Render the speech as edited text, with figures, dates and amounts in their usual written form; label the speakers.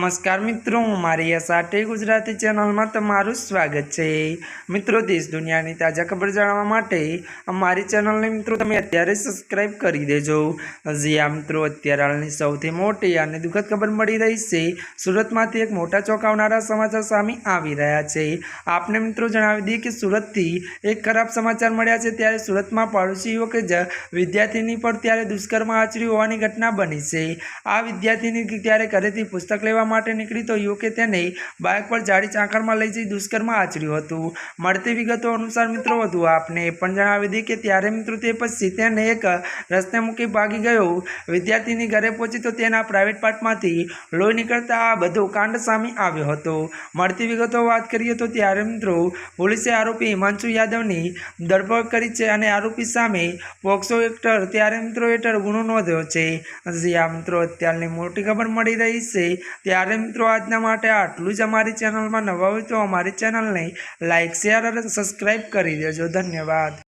Speaker 1: नमस्कार मित्रों, मारी एसआरटी गुजराती चैनल में तमारुं स्वागत है। मित्रों, देश दुनिया की ताजा खबर जाणवा माटे अमारी चैनल ने मित्रों तमे अत्यारे सब्सक्राइब करी देजो। जी आ मित्रों, अत्यारे हालनी सौथी मोटी अने दुखद खबर मळी रही है। सूरत में एक मोटा चौंकावनारा समाचार सामे आवी रह्या छे। आपने मित्रों जणावी दीए कि सूरत थी एक खराब समाचार मळ्या छे। त्यारे सूरत में पड़ोशी युवक विद्यार्थिनी पर त्यारे दुष्कर्म आचर्युं होवानी घटना बनी छे। आ विद्यार्थिनी त्यारे घरेथी पुस्तक लेवा माटे निकળી तो युवके तेने बाइक पर जाड़ी चांकड़ में लई जई दुष्कर्म आचर्युं हतुं। मळती विगतो अनुसार मित्रों वधु आपने पण जणावी दीए कि त्यारे मित्रों ते पछी तेने एक रस्ते मूकी भागी गयो। विद्यार्थिनी घरे पहोंची तो तेना प्राइवेट पार्टमांथी लोही निकळता आ बधो कांड सामे आव्यो हतो। मळती विगतो वात करीए तो त्यारे मित्रों पोलीसे आरोपी हिमांशु यादवनी धरपकड़ करी छे अने आरोपी सामे पोक्सो एक्ट त्यारे मित्रों हेठळ गुनो नोंध्यो छे। जी आ मित्रों, अत्याરની मोटी खबर मળી रही है। त्यारे मित्रों आजना माटे आटलुं ज। अमारी चेनल में नवा होय तो अमारी चेनल ने लाइक शेयर और सब्सक्राइब करी देजो। धन्यवाद।